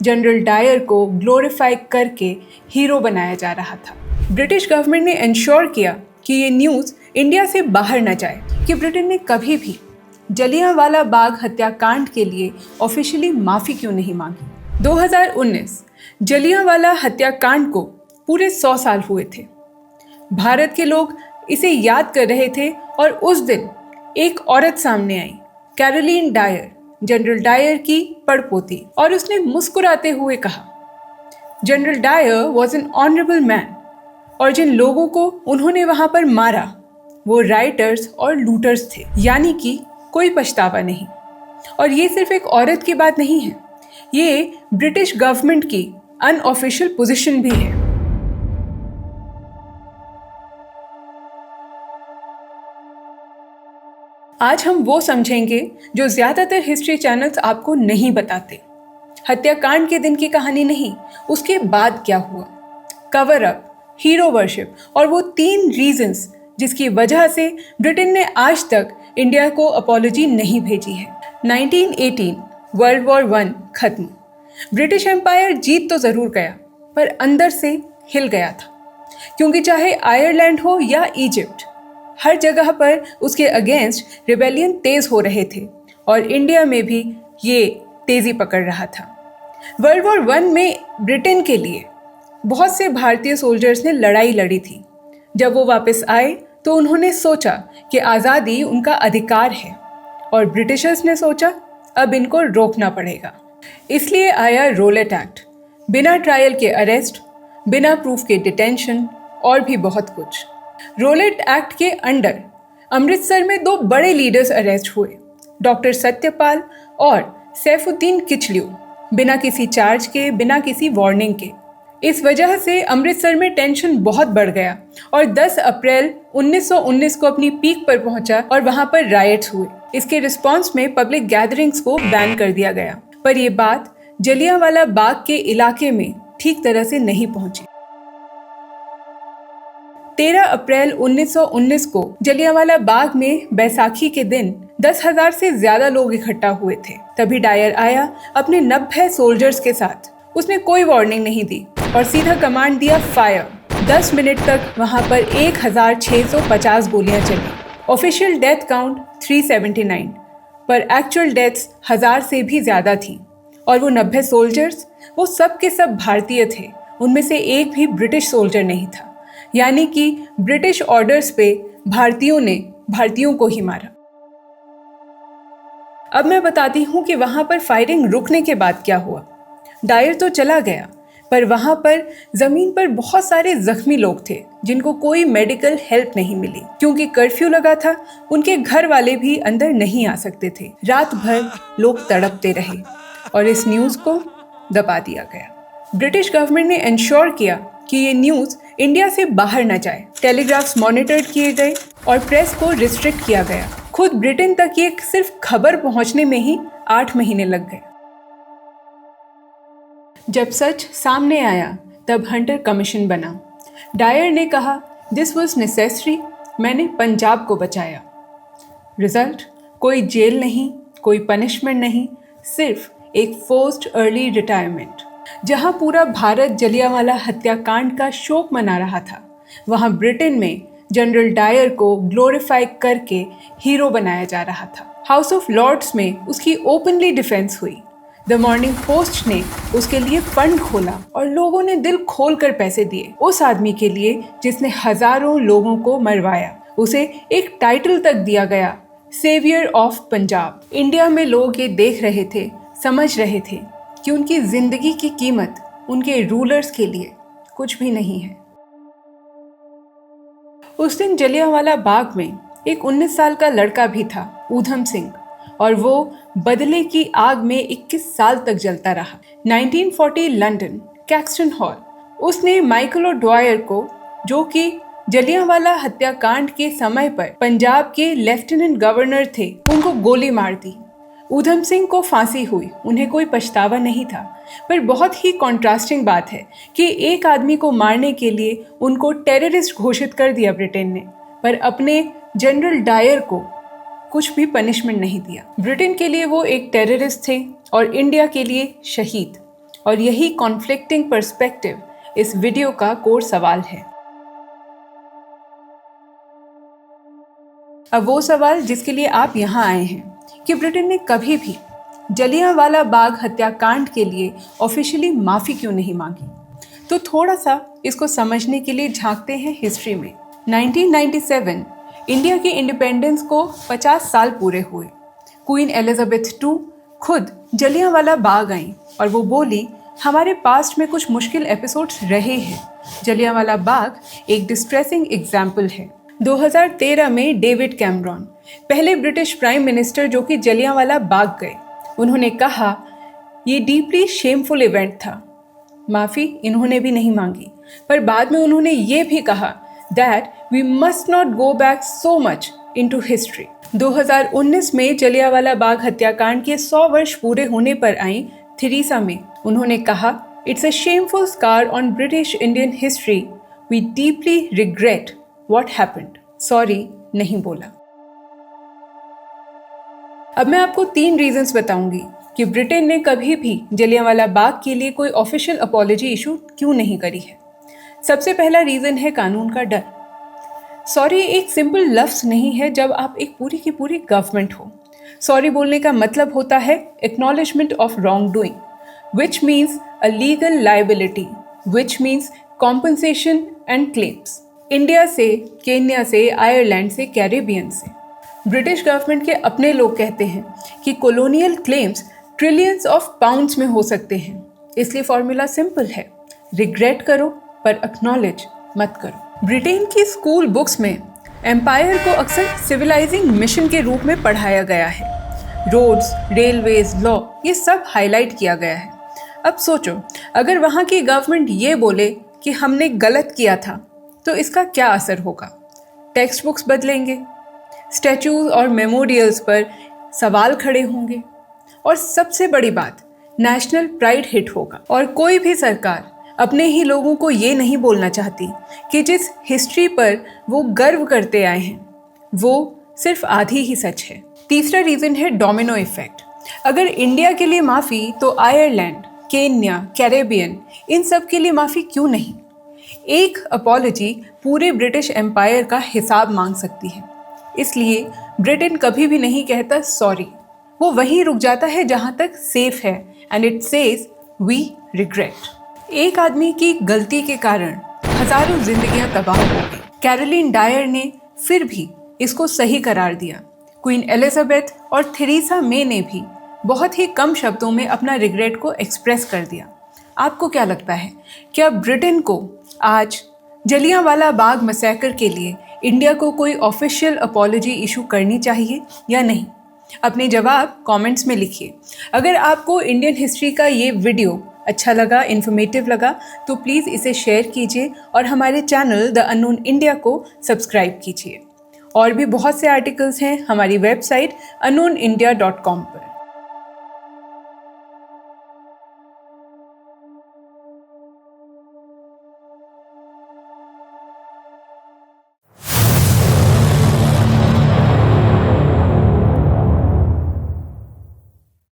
General Dyer को glorify करके hero बनाया जा रहा था। ब्रिटिश गवर्नमेंट ने इंश्योर किया कि ये न्यूज़ इंडिया से बाहर न जाए कि ब्रिटेन ने कभी भी जलियांवाला बाग हत्याकांड के लिए ऑफिशियली माफ़ी क्यों नहीं मांगी। 2019 जलियांवाला हत्याकांड को पूरे 100 साल हुए थे। भारत के लोग इसे याद कर रहे थे और उस दिन एक औरत सामने आई, कैरोलिन डायर, जनरल डायर की पड़पोती, और उसने मुस्कुराते हुए कहा, General Dyer was an honourable man, और जिन लोगों को उन्होंने वहां पर मारा वो राइटर्स और लूटर्स थे, यानी कि कोई पछतावा नहीं। और ये सिर्फ एक औरत की बात नहीं है, ये ब्रिटिश गवर्नमेंट की अनऑफिशियल पोजीशन भी है। आज हम वो समझेंगे जो ज़्यादातर हिस्ट्री चैनल्स आपको नहीं बताते। हत्याकांड के दिन की कहानी नहीं, उसके बाद क्या हुआ, कवर अप, हीरो वर्शिप और वो 3 रीजंस जिसकी वजह से ब्रिटेन ने आज तक इंडिया को अपॉलॉजी नहीं भेजी है। 1918 वर्ल्ड वॉर 1 खत्म। ब्रिटिश एम्पायर जीत तो ज़रूर गया पर अंदर से हिल गया था, क्योंकि चाहे आयरलैंड हो या इजिप्ट, हर जगह पर उसके अगेंस्ट रिबेलियन तेज हो रहे थे और इंडिया में भी ये तेजी पकड़ रहा था। वर्ल्ड वॉर 1 में ब्रिटेन के लिए बहुत से भारतीय सोल्जर्स ने लड़ाई लड़ी थी। जब वो वापस आए तो उन्होंने सोचा कि आज़ादी उनका अधिकार है और ब्रिटिशर्स ने सोचा अब इनको रोकना पड़ेगा। इसलिए आया रोलेट एक्ट, बिना ट्रायल के अरेस्ट, बिना प्रूफ के डिटेंशन और भी बहुत कुछ। रोलेट एक्ट के अंडर अमृतसर में 2 बड़े लीडर्स अरेस्ट हुए, डॉक्टर सत्यपाल और सैफुद्दीन किचलू, बिना किसी चार्ज के, बिना किसी वार्निंग के। इस वजह से अमृतसर में टेंशन बहुत बढ़ गया और 10 अप्रैल 1919 को अपनी पीक पर पहुंचा और वहां पर रायट्स हुए। इसके रिस्पॉन्स में पब्लिक गैदरिंग्स को बैन कर दिया गया, पर यह बात जलियांवाला बाग के इलाके में ठीक तरह से नहीं पहुंची। 13 अप्रैल 1919 को जलियांवाला बाग में बैसाखी के दिन 10,000 से ज्यादा लोग इकट्ठा हुए थे। तभी डायर आया अपने 90 सोल्जर्स के साथ। उसने कोई वार्निंग नहीं दी और सीधा कमांड दिया फायर। 10 मिनट तक वहां पर 1650 गोलियां चली। ऑफिशियल डेथ काउंट 379, पर एक्चुअल डेथ्स 1000 से भी ज्यादा थी। और वो 90 सोल्जर्स, वो सब के सब भारतीय थे, उनमें से एक भी ब्रिटिश सोल्जर नहीं था, यानी कि ब्रिटिश ऑर्डर्स पे भारतीयों ने भारतीयों को ही मारा। अब मैं बताती हूँ कि वहां पर फायरिंग रुकने के बाद क्या हुआ। डायर तो चला गया, पर वहां पर जमीन पर बहुत सारे जख्मी लोग थे जिनको कोई मेडिकल हेल्प नहीं मिली, क्योंकि कर्फ्यू लगा था। उनके घर वाले भी अंदर नहीं आ सकते थे। रात भर लोग तड़पते रहे और इस न्यूज़ को दबा दिया गया। ब्रिटिश गवर्नमेंट ने इंश्योर किया कि ये न्यूज़ इंडिया से बाहर न जाए। टेलीग्राफ्स मॉनिटर किए गए और प्रेस को रिस्ट्रिक्ट किया गया। खुद ब्रिटेन तक ये सिर्फ खबर पहुंचने में ही 8 महीने लग गए। जब सच सामने आया तब हंटर कमीशन बना। डायर ने कहा, दिस वॉज नेसेसरी, मैंने पंजाब को बचाया। रिजल्ट, कोई जेल नहीं, कोई पनिशमेंट नहीं, सिर्फ एक फोर्स्ड अर्ली रिटायरमेंट। जहां पूरा भारत जलियांवाला हत्याकांड का शोक मना रहा था, वहां ब्रिटेन में जनरल डायर को ग्लोरीफाई करके हीरो बनाया जा रहा था। हाउस ऑफ लॉर्ड्स में उसकी ओपनली डिफेंस हुई। द मॉर्निंग पोस्ट ने उसके लिए फंड खोला और लोगों ने दिल खोलकर पैसे दिए उस आदमी के लिए जिसने हजारों लोगों को मरवाया। उसे एक टाइटल तक दिया गया, सेवियर ऑफ पंजाब। इंडिया में लोग ये देख रहे थे, समझ रहे थे कि उनकी जिंदगी की कीमत उनके रूलर्स के लिए कुछ भी नहीं है। उस दिन जलियांवाला बाग में एक 19 साल का लड़का भी था, ऊधम सिंह, और वो बदले की आग में 21 साल तक जलता रहा। 1940 लंदन, कैक्सटन हॉल, उसने माइकल ओ'ड्वायर को, जो कि जलियांवाला हत्याकांड के समय पर पंजाब के लेफ्टिनेंट गवर्नर थे, उनको गोली मार दी। ऊधम सिंह को फांसी हुई, उन्हें कोई पछतावा नहीं था। पर बहुत ही कॉन्ट्रास्टिंग बात है कि एक आदमी को मारने के लिए उनको टेररिस्ट घोषित कर दिया ब्रिटेन ने, पर अपने जनरल डायर को कुछ भी पनिशमेंट नहीं दिया। ब्रिटेन के लिए वो एक टेररिस्ट थे और इंडिया के लिए शहीद। और यही कॉन्फ्लिक्टिंग पर्सपेक्टिव इस वीडियो का कोर सवाल है। अब वो सवाल जिसके लिए आप यहाँ आए हैं कि ब्रिटेन ने कभी भी जलियांवाला बाग हत्याकांड के लिए ऑफिशियली माफ़ी क्यों नहीं मांगी। तो थोड़ा सा इसको समझने के लिए झांकते हैं हिस्ट्री में। 1997 इंडिया के इंडिपेंडेंस को 50 साल पूरे हुए। क्वीन एलिजाबेथ II खुद जलियांवाला बाग आईं और वो बोली, हमारे पास्ट में कुछ मुश्किल एपिसोड्स रहे हैं। जलियांवाला बाग एक डिस्ट्रेसिंग एग्जाम्पल है। 2013 में डेविड कैमरॉन, पहले ब्रिटिश प्राइम मिनिस्टर जो कि जलियांवाला बाग गए, उन्होंने कहा ये डीपली शेमफुल इवेंट था। माफ़ी इन्होंने भी नहीं मांगी, पर बाद में उन्होंने ये भी कहा that we must not go back so much into history. 2019 में जलियांवाला बाग हत्याकांड के 100 वर्ष पूरे होने पर आई थेरेसा मे, उन्होंने कहा it's a shameful scar on British Indian history, we deeply regret what happened. Sorry नहीं बोला। अब मैं आपको 3 रीजंस बताऊंगी कि ब्रिटेन ने कभी भी जलियांवाला बाग के लिए कोई ऑफिशियल अपॉलॉजी इशू क्यों नहीं करी है। सबसे पहला रीजन है कानून का डर। सॉरी एक सिंपल लफ्ज नहीं है जब आप एक पूरी की पूरी गवर्नमेंट हो। सॉरी बोलने का मतलब होता है acknowledgement of wrong doing, which means a legal liability, which means compensation and claims. India से, केन्या से, आयरलैंड से, कैरेबियन से ब्रिटिश गवर्नमेंट के अपने लोग कहते हैं कि colonial claims trillions of pounds में हो सकते हैं। इसलिए फॉर्मूला सिंपल है, रिग्रेट करो पर एक्नॉलेज मत करो। ब्रिटेन की स्कूल बुक्स में एम्पायर को अक्सर सिविलाइजिंग मिशन के रूप में पढ़ाया गया है। रोड्स, रेलवेज, लॉ, ये सब हाईलाइट किया गया है। अब सोचो, अगर वहाँ की गवर्नमेंट ये बोले कि हमने गलत किया था तो इसका क्या असर होगा। टेक्स्ट बुक्स बदलेंगे, स्टैचूज और मेमोरियल्स पर सवाल खड़े होंगे और सबसे बड़ी बात, नेशनल प्राइड हिट होगा। और कोई भी सरकार अपने ही लोगों को ये नहीं बोलना चाहती कि जिस हिस्ट्री पर वो गर्व करते आए हैं वो सिर्फ आधी ही सच है। तीसरा रीज़न है डोमिनो इफेक्ट। अगर इंडिया के लिए माफ़ी तो आयरलैंड, केन्या, कैरेबियन, इन सब के लिए माफ़ी क्यों नहीं। एक अपॉलॉजी पूरे ब्रिटिश एम्पायर का हिसाब मांग सकती है। इसलिए ब्रिटेन कभी भी नहीं कहता सॉरी, वो वहीं रुक जाता है जहां तक सेफ है, and it says we regret. एक आदमी की गलती के कारण हजारों जिंदगियां तबाह हो गई। कैरोलिन डायर ने फिर भी इसको सही करार दिया। क्वीन एलिजाबेथ और थेरेसा मे ने भी बहुत ही कम शब्दों में अपना रिग्रेट को एक्सप्रेस कर दिया। आपको क्या लगता है, क्या ब्रिटेन को आज जलियांवाला बाग मैसेकर के लिए इंडिया को कोई ऑफिशियल अपॉलॉजी इशू करनी चाहिए या नहीं? अपने जवाब कमेंट्स में लिखिए। अगर आपको इंडियन हिस्ट्री का ये वीडियो अच्छा लगा, इन्फॉर्मेटिव लगा, तो प्लीज़ इसे शेयर कीजिए और हमारे चैनल द अननोन इंडिया को सब्सक्राइब कीजिए। और भी बहुत से आर्टिकल्स हैं हमारी वेबसाइट unknownIndia.com पर।